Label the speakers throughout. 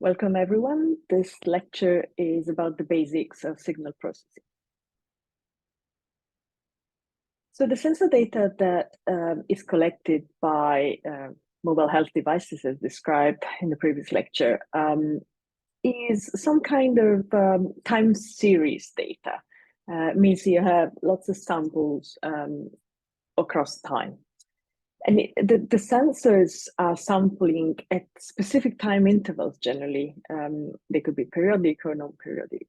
Speaker 1: Welcome everyone. This lecture is about the basics of signal processing. So the sensor data that is collected by mobile health devices, as described in the previous lecture, is some kind of time series data. Means you have lots of samples across time. And the sensors are sampling at specific time intervals generally. They could be periodic or non-periodic.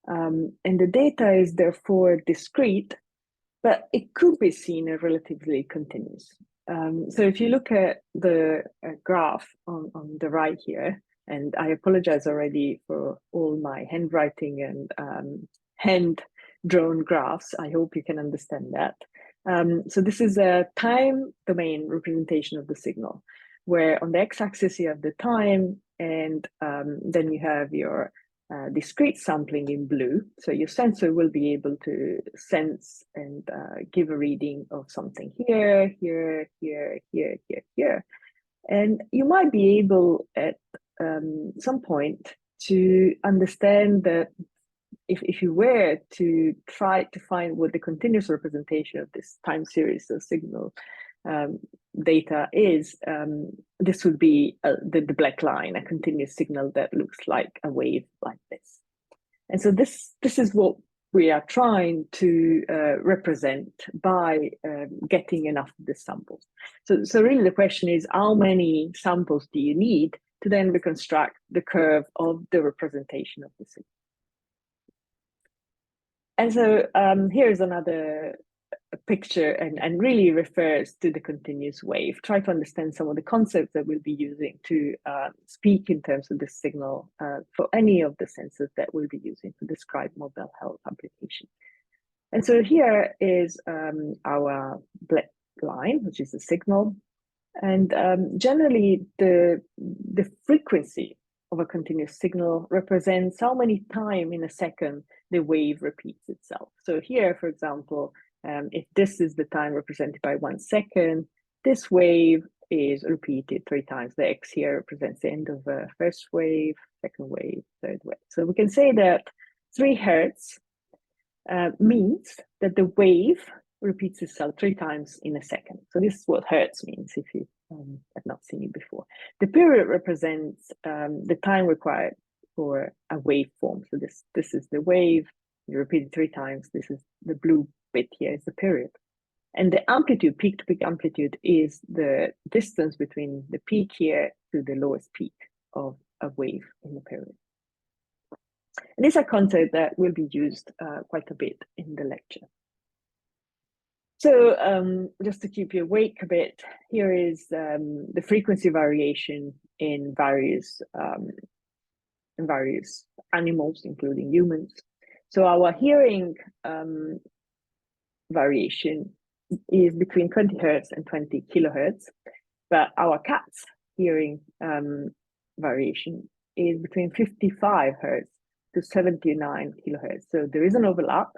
Speaker 1: And the data is therefore discrete, but it could be seen as relatively continuous. So if you look at the graph on the right here, and I apologize already for all my handwriting and hand-drawn graphs, I hope you can understand that. So this is a time domain representation of the signal, where on the x-axis you have the time, and then you have your discrete sampling in blue. So your sensor will be able to sense and give a reading of something here, here, here, here, here, here. And you might be able at some point to understand that if you were to try to find what the continuous representation of this time series of signal data is, this would be the black line, a continuous signal that looks like a wave like this. And so this is what we are trying to represent by getting enough of the samples. So really the question is, how many samples do you need to then reconstruct the curve of the representation of the signal? And so here's another picture and really refers to the continuous wave. Try to understand some of the concepts that we'll be using to speak in terms of the signal for any of the sensors that we'll be using to describe mobile health application. And so here is our black line, which is the signal. And generally the frequency of a continuous signal represents how many times in a second the wave repeats itself. So here, for example, if this is the time represented by 1 second, this wave is repeated 3 times. The X here represents the end of the first wave, second wave, third wave. So we can say that 3 Hertz means that the wave repeats itself 3 times in a second. So this is what Hertz means if you have not seen it before. The period represents the time required for a waveform. So this is the wave, you repeat it 3 times. This is the blue bit here is the period. And the amplitude, peak to peak amplitude, is the distance between the peak here to the lowest peak of a wave in the period. And these are concepts that will be used quite a bit in the lecture. So just to keep you awake a bit, here is the frequency variation in various animals, including humans. So our hearing variation is between 20 Hertz and 20 kilohertz, but our cat's hearing variation is between 55 Hertz to 79 kilohertz. So there is an overlap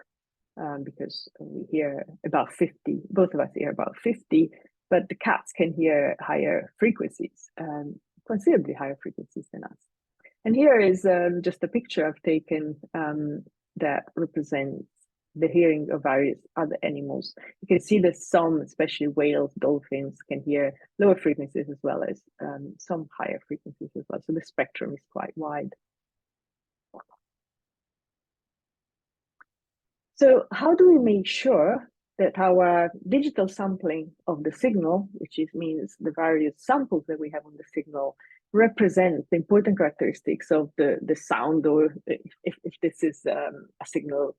Speaker 1: because we hear about 50, both of us hear about 50, but the cats can hear higher frequencies, considerably higher frequencies than us. And here is just a picture I've taken that represents the hearing of various other animals. You can see that some, especially whales, dolphins, can hear lower frequencies as well as some higher frequencies as well. So the spectrum is quite wide. So how do we make sure that our digital sampling of the signal, which means the various samples that we have on the signal, represent the important characteristics of the sound, or if this is a signal,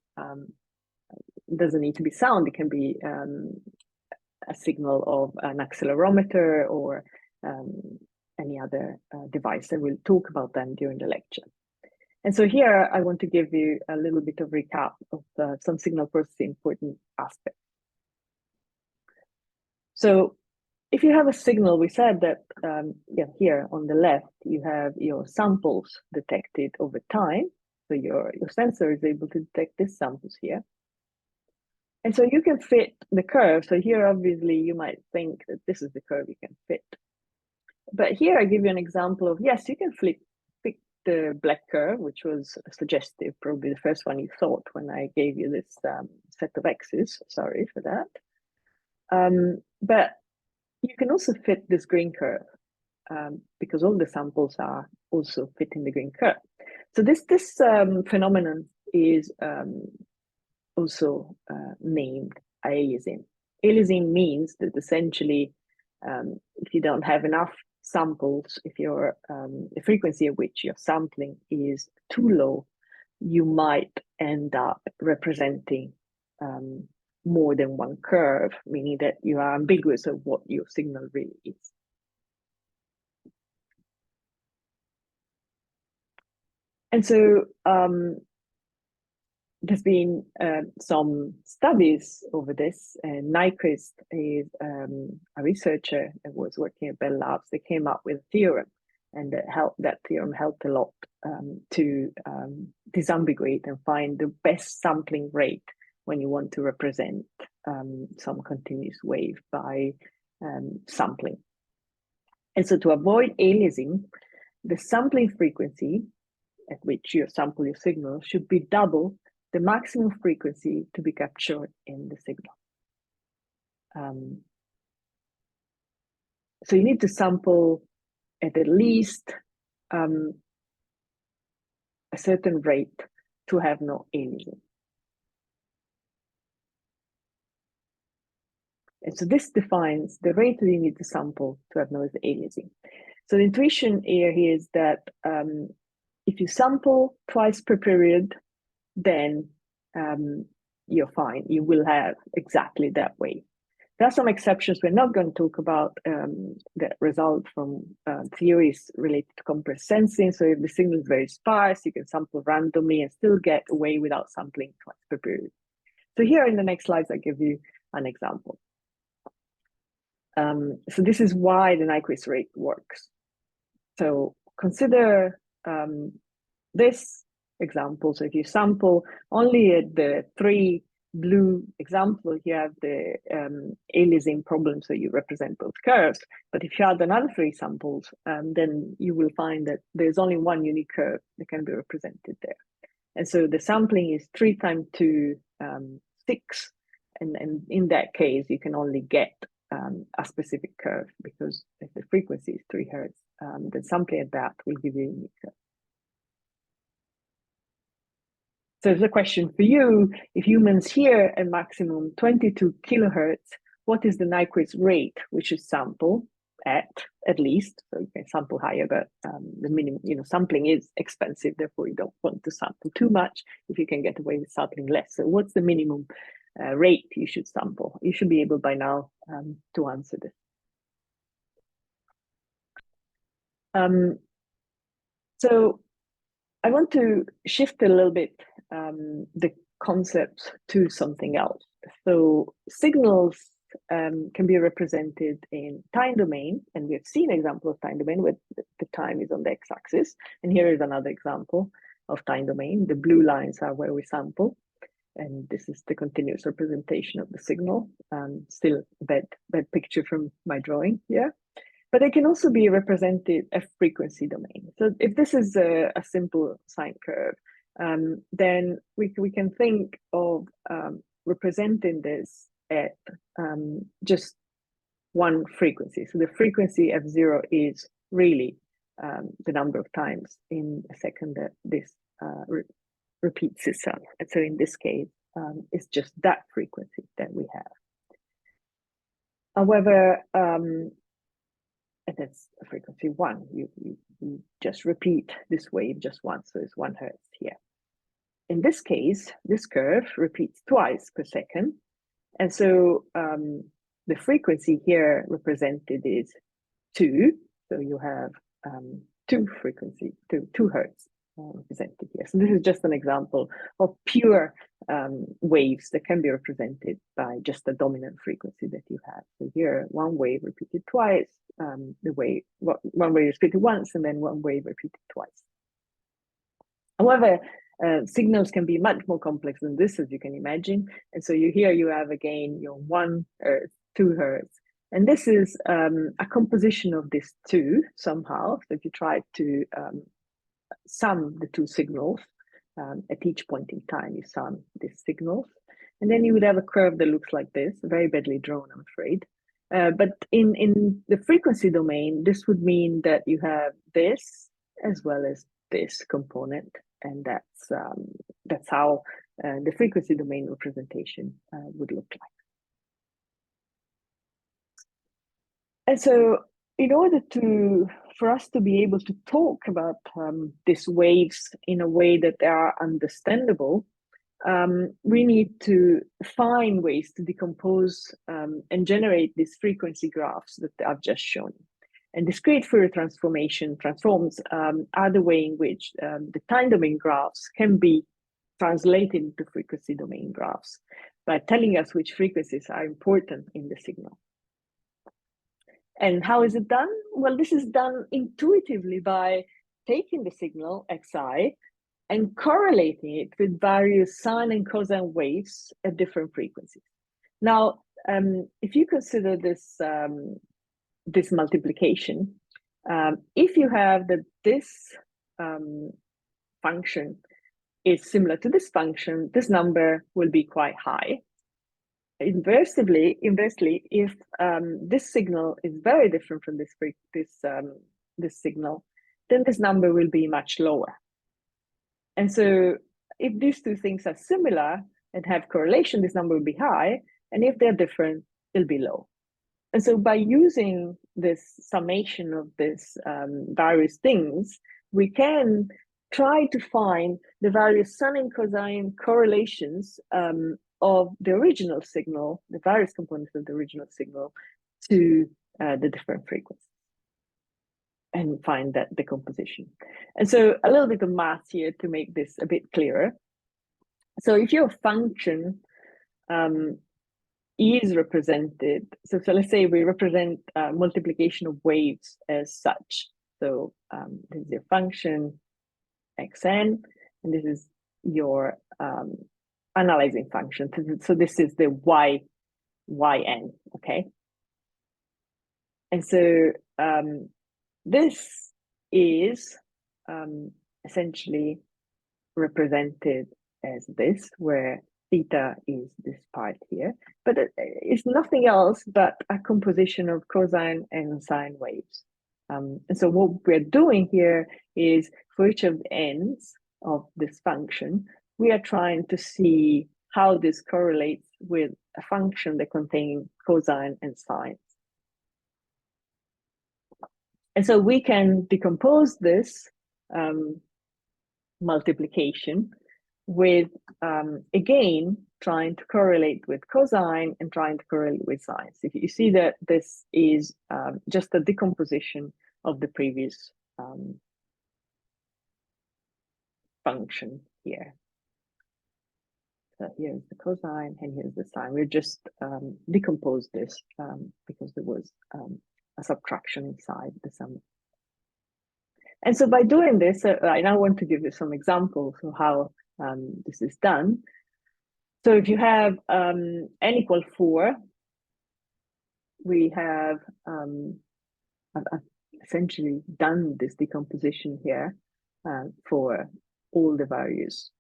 Speaker 1: doesn't need to be sound, it can be a signal of an accelerometer or any other device, and we'll talk about them during the lecture. And so here I want to give you a little bit of recap of some signal processing important aspects. So if you have a signal, we said that here on the left, you have your samples detected over time. So your sensor is able to detect these samples here. And so you can fit the curve. So here, obviously, you might think that this is the curve you can fit. But here I give you an example of, yes, you can the black curve, which was suggestive, probably the first one you thought when I gave you this set of x's. Sorry for that. But you can also fit this green curve because all the samples are also fitting the green curve. So this phenomenon is also named aliasing. Aliasing means that essentially, if you don't have enough samples, if your the frequency at which you're sampling is too low, you might end up representing more than one curve, meaning that you are ambiguous of what your signal really is. And so there's been some studies over this, and Nyquist is a researcher that was working at Bell Labs. They came up with a theorem, and that theorem helped a lot to disambiguate and find the best sampling rate when you want to represent some continuous wave by sampling. And so to avoid aliasing, the sampling frequency at which you sample your signal should be double the maximum frequency to be captured in the signal. So you need to sample at least a certain rate to have no aliasing. And so this defines the rate that you need to sample to have no aliasing. So the intuition here is that if you sample twice per period, then you're fine. You will have exactly that wave. There are some exceptions. We're not going to talk about that result from theories related to compressed sensing. So if the signal is very sparse, you can sample randomly and still get away without sampling twice per period. So here in the next slides, I give you an example. So this is why the Nyquist rate works. So consider this example. So if you sample only at the 3 blue example, you have the aliasing problem, so you represent both curves. But if you add another 3 samples, then you will find that there's only one unique curve that can be represented there. And so the sampling is 3 times 2, 6. And in that case, you can only get a specific curve, because if the frequency is 3 Hertz, the sampling at that will give you a unique curve. So there's a question for you: if humans hear a maximum 22 kilohertz, what is the Nyquist rate we should sample at least? So you can sample higher, but the minimum, sampling is expensive, therefore you don't want to sample too much if you can get away with sampling less. So what's the minimum rate you should sample? You should be able by now to answer this. So I want to shift a little bit the concepts to something else. So signals can be represented in time domain, and we have seen an example of time domain where the time is on the x-axis. And here is another example of time domain. The blue lines are where we sample, and this is the continuous representation of the signal. Still a bad picture from my drawing here. But they can also be represented as frequency domain. So if this is a simple sine curve, then we can think of representing this at just one frequency. So the frequency f0 is really the number of times in a second that this repeats itself. And so in this case, it's just that frequency that we have. However, and that's a frequency 1. You just repeat this wave just once, so it's 1 Hertz here. In this case, this curve repeats twice per second. And so the frequency here represented is 2. So you have 2 Hertz represented here. So this is just an example of pure waves that can be represented by just the dominant frequency that you have. So here, one wave repeated twice, one wave repeated once, and then one wave repeated twice. However, signals can be much more complex than this, as you can imagine. And so here you have again your 1 Hertz, 2 Hertz. And this is a composition of these two somehow. So if you try to sum the two signals. At each point in time, you sum these signals. And then you would have a curve that looks like this, very badly drawn, I'm afraid. But in the frequency domain, this would mean that you have this as well as this component. And that's how the frequency domain representation would look like. And so in order for us to be able to talk about these waves in a way that they are understandable, we need to find ways to decompose and generate these frequency graphs that I've just shown. And discrete Fourier transforms are the way in which the time domain graphs can be translated into frequency domain graphs by telling us which frequencies are important in the signal. And how is it done? Well, this is done intuitively by taking the signal xi and correlating it with various sine and cosine waves at different frequencies. Now, if you consider this this multiplication, if you have that this function is similar to this function, this number will be quite high. Inversely, if this signal is very different from this signal, then this number will be much lower. And so if these two things are similar and have correlation, this number will be high. And if they're different, it'll be low. And so by using this summation of these various things, we can try to find the various sine and cosine correlations of the original signal, the various components of the original signal, to the different frequencies, and find that decomposition. And so a little bit of math here to make this a bit clearer. So if your function is represented, so let's say we represent multiplication of waves as such. So this is your function xn, and this is your analyzing function. So this is the yn, okay? And so this is essentially represented as this, where theta is this part here, but it's nothing else but a composition of cosine and sine waves. And so what we're doing here is, for each of the ends of this function, we are trying to see how this correlates with a function that contains cosine and sine. And so we can decompose this multiplication with, again, trying to correlate with cosine and trying to correlate with sine. So you see that this is just a decomposition of the previous function here. So here's the cosine and here's the sine. We just decomposed this because there was a subtraction inside the sum. And so by doing this, I now want to give you some examples of how this is done. So if you have n equal 4, we have essentially done this decomposition here for all the values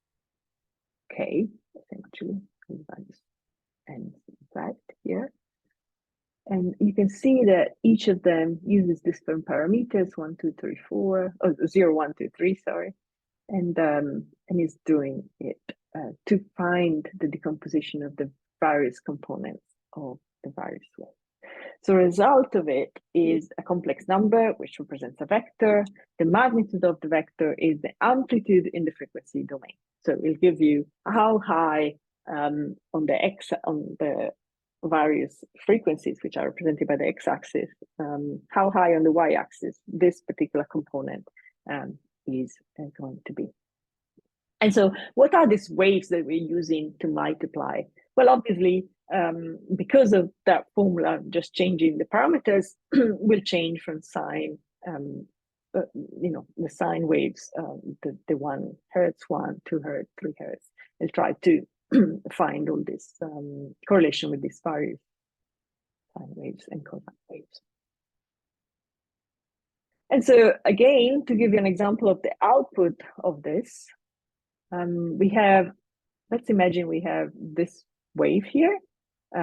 Speaker 1: k, essentially, values n z here. And you can see that each of them uses different parameters, 1, 2, 3, 4, 0, 1, 2, 3, sorry. And is doing it to find the decomposition of the various components of the various waves. So the result of it is a complex number, which represents a vector. The magnitude of the vector is the amplitude in the frequency domain. So it'll give you how high on the various frequencies, which are represented by the x-axis, how high on the y-axis this particular component is going to be. And so what are these waves that we're using to multiply? Well, obviously, because of that formula, just changing the parameters will change from sine, the sine waves, the 1 hertz, 1, 2 hertz, 3 hertz, and try to find all this correlation with these various sine waves and cosine waves. And so again, to give you an example of the output of this, we have, let's imagine we have this wave here,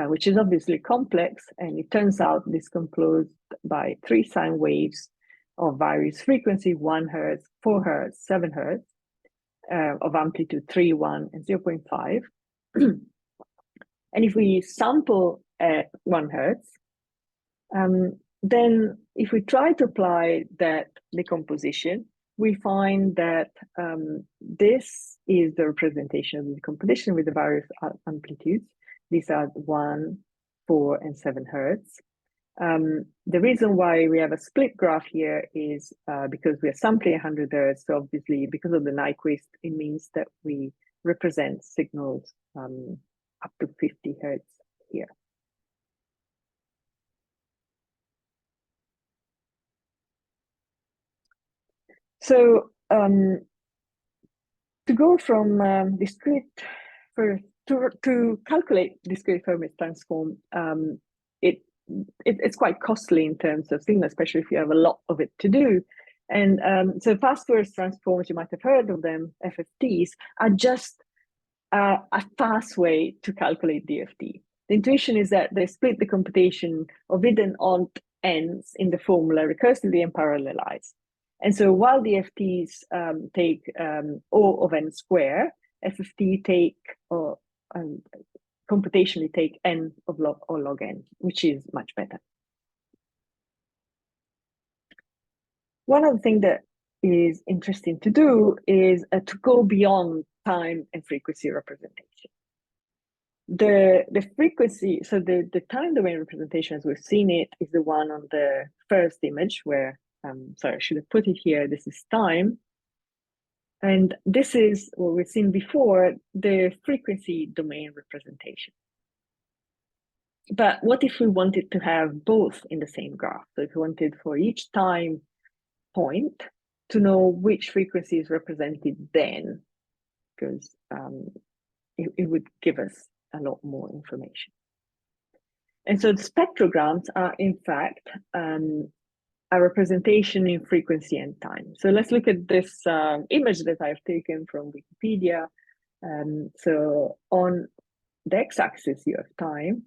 Speaker 1: which is obviously complex, and it turns out this composed by 3 sine waves of various frequency, 1 Hertz, 4 Hertz, 7 Hertz, of amplitude 3, 1, and 0.5. And if we sample at 1 Hertz, then if we try to apply that decomposition, we find that this is the representation of the decomposition with the various amplitudes. These are 1, 4, and 7 Hertz. The reason why we have a split graph here is because we are sampling 100 Hertz. So obviously, because of the Nyquist, it means that we represent signals up to 50 Hertz here. So to go from discrete to calculate discrete Hermite transform, it's quite costly in terms of signal, especially if you have a lot of it to do. And so fast-Fourier transforms, you might have heard of them, FFTs, are just a fast way to calculate DFT. The intuition is that they split the computation of hidden odd ends in the formula recursively and parallelize. And so while DFTs take O of n square, FFT take computationally take n of log or log n, which is much better. One of the things that is interesting to do is to go beyond time and frequency representation. The frequency, so the time domain representation as we've seen it is the one on the first image where, sorry, I should have put it here, this is time. And this is what we've seen before, the frequency domain representation. But what if we wanted to have both in the same graph? So if we wanted for each time point to know which frequency is represented then, because it would give us a lot more information. And so the spectrograms are in fact a representation in frequency and time. So let's look at this image that I've taken from Wikipedia. So on the x-axis you have time,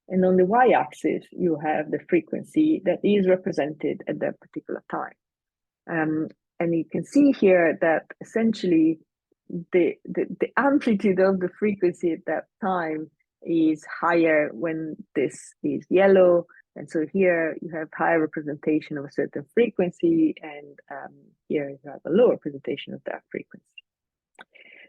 Speaker 1: and on the y-axis you have the frequency that is represented at that particular time. And you can see here that essentially the amplitude of the frequency at that time is higher when this is yellow. And so here you have higher representation of a certain frequency, and here you have a low representation of that frequency.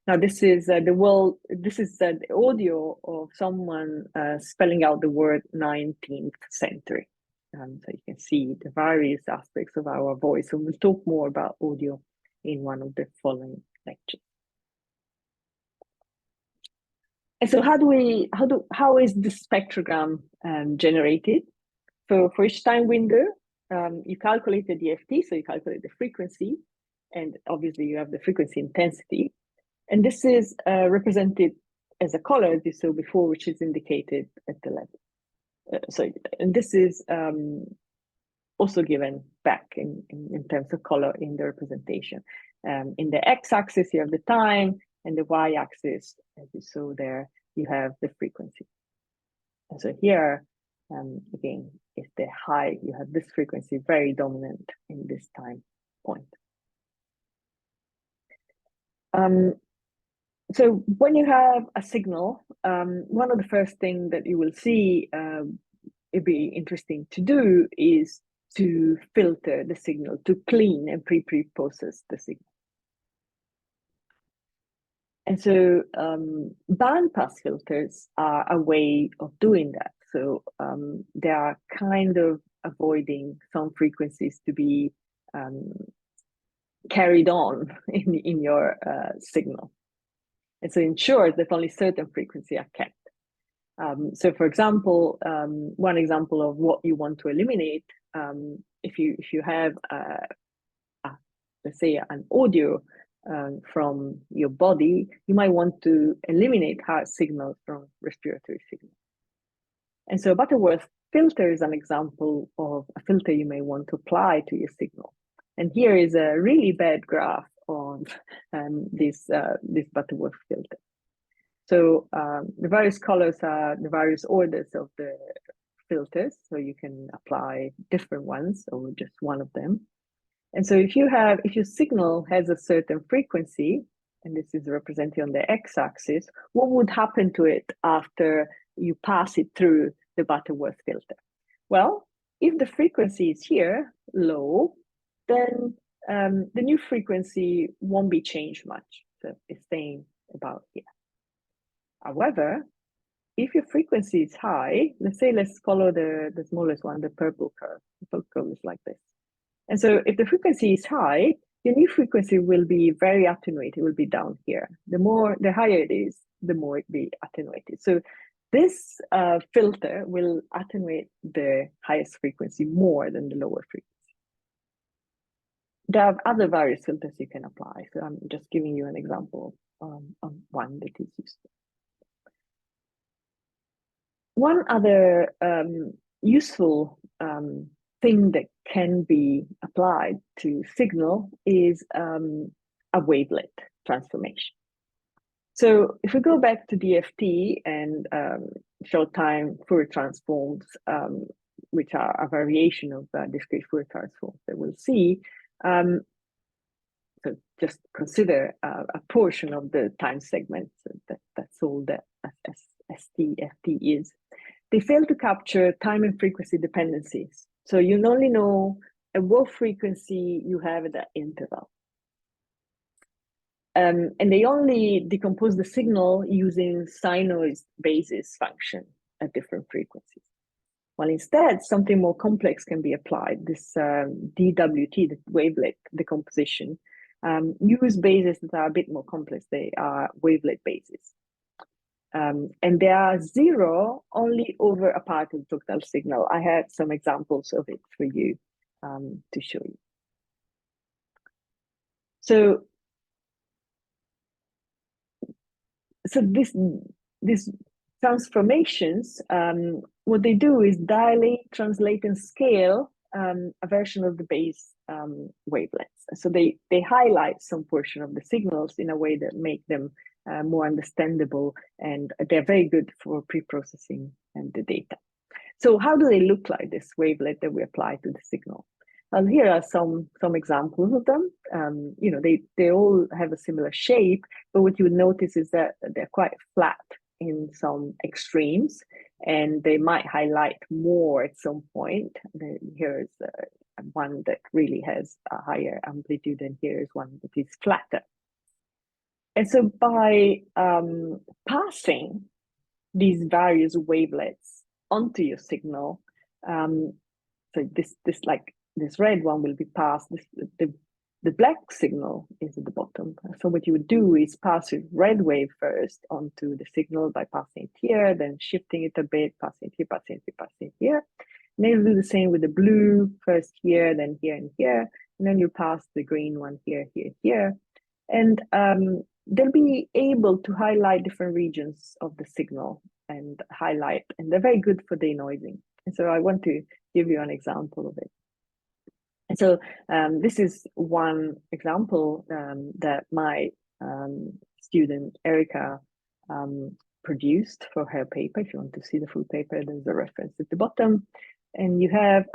Speaker 1: Now this is the audio of someone spelling out the word 19th century. So you can see the various aspects of our voice. And we'll talk more about audio in one of the following lectures. And so how is the spectrogram generated? So for each time window, you calculate the DFT, so you calculate the frequency, and obviously you have the frequency intensity. And this is represented as a color, as you saw before, which is indicated at the left. And this is also given back in terms of color in the representation. In the x-axis, you have the time, and the y-axis, as you saw there, you have the frequency. And so here, again, if they're high, you have this frequency very dominant in this time point. So when you have a signal, one of the first things that you will see, it'd be interesting to do is to filter the signal, to clean and pre-process the signal. And so bandpass filters are a way of doing that. So they are kind of avoiding some frequencies to be carried on in your signal. And so ensure that only certain frequencies are kept. So for example, one example of what you want to eliminate, if you have, let's say, an audio from your body, you might want to eliminate heart signals from respiratory signals. And so Butterworth filter is an example of a filter you may want to apply to your signal. And here is a really bad graph on this Butterworth filter. So the various colors are the various orders of the filters. So you can apply different ones or just one of them. And so if your signal has a certain frequency, and this is represented on the x-axis, what would happen to it after you pass it through the Butterworth filter? Well, if the frequency is here, low, then the new frequency won't be changed much. So it's staying about here. However, if your frequency is high, let's follow the smallest one, the purple curve. The purple curve is like this. And so if the frequency is high, your new frequency will be very attenuated, it will be down here. The higher it is, the more it will be attenuated. So this filter will attenuate the highest frequency more than the lower frequency. There are other various filters you can apply. So I'm just giving you an example of one that is useful. One other useful thing that can be applied to signal is a wavelet transformation. So if we go back to DFT and short-time Fourier transforms, which are a variation of discrete Fourier transforms that we'll see, so just consider a portion of the time segment. So that's all that STFT is. They fail to capture time and frequency dependencies. So you only know at what frequency you have at that interval. And they only decompose the signal using sinoid basis function at different frequencies. While instead, something more complex can be applied. This DWT, the wavelet decomposition, use bases that are a bit more complex. They are wavelet bases. And they are zero only over a part of the total signal. I had some examples of it for you to show you. So these transformations, what they do is dilate, translate, and scale a version of the base wavelets. So they highlight some portion of the signals in a way that make them more understandable, and they're very good for pre-processing and the data. So how do they look like, this wavelet that we apply to the signal? Well, here are some examples of them. You know, they all have a similar shape, but what you would notice is that they're quite flat in some extremes, and they might highlight more at some point. Here is one that really has a higher amplitude, and here is one that is flatter. And so by passing these various wavelets onto your signal, so this red one will be passed, the black signal is at the bottom. So what you would do is pass your red wave first onto the signal by passing it here, then shifting it a bit, passing it here, passing it here, passing it here. And then you'll do the same with the blue, first here, then here and here. And then you pass the green one here, here, here. And they'll be able to highlight different regions of the signal and they're very good for denoising. And so I want to give you an example of it. And so this is one example that my student Erica produced for her paper. If you want to see the full paper, there's a reference at the bottom. And you have,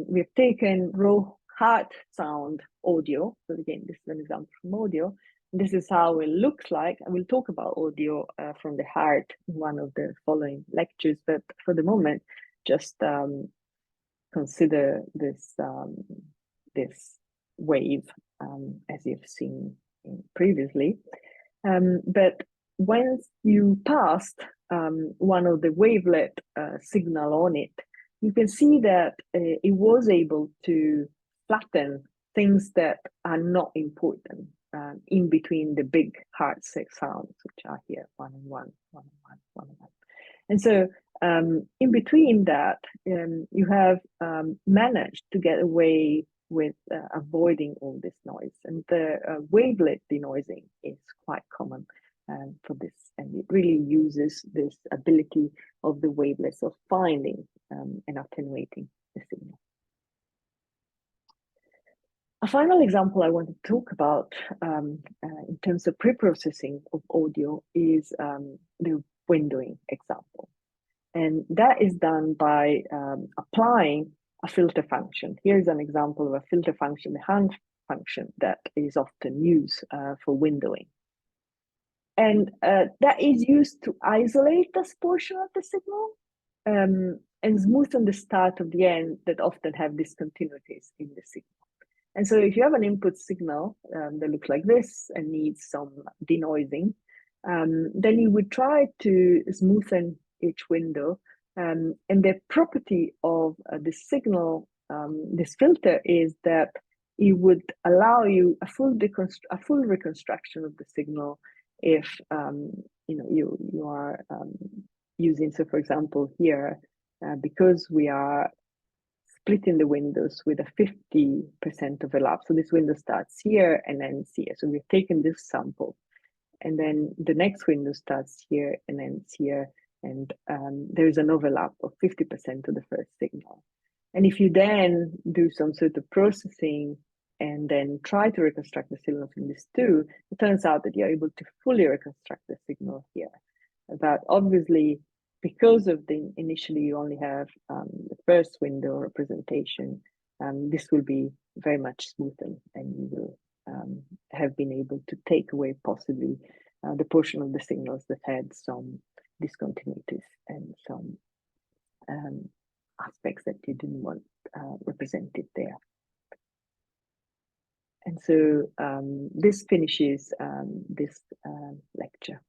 Speaker 1: we've taken raw heart sound audio. So again, this is an example from audio. This is how it looks like. I will talk about audio from the heart in one of the following lectures, but for the moment, just consider this this wave as you've seen previously. But once you passed one of the wavelet signal on it, you can see that it was able to flatten things that are not important in between the big hard sounds, which are here, 1 and 1, 1 and 1, 1 and 1. And so in between that, you have managed to get away with avoiding all this noise. And the wavelet denoising is quite common for this. And it really uses this ability of the wavelets of finding and attenuating the signal. A final example I want to talk about in terms of pre-processing of audio is the windowing example. And that is done by applying a filter function. Here's an example of a filter function, the hand function that is often used for windowing. And that is used to isolate this portion of the signal and smoothen the start of the end that often have discontinuities in the signal. And so if you have an input signal that looks like this and needs some denoising, then you would try to smoothen each window. And the property of this signal, this filter, is that it would allow you a full reconstruction of the signal if you are using, so for example here, because we are splitting the windows with a 50% overlap. So this window starts here and ends here. So we've taken this sample, and then the next window starts here and ends here, and there's an overlap of 50% of the first signal. And if you then do some sort of processing and then try to reconstruct the signal from this too, it turns out that you're able to fully reconstruct the signal here. But obviously, because of the initially you only have the first window representation, this will be very much smoothened, and you will have been able to take away possibly the portion of the signals that had some discontinuities and some aspects that you didn't want represented there. And so this finishes this lecture.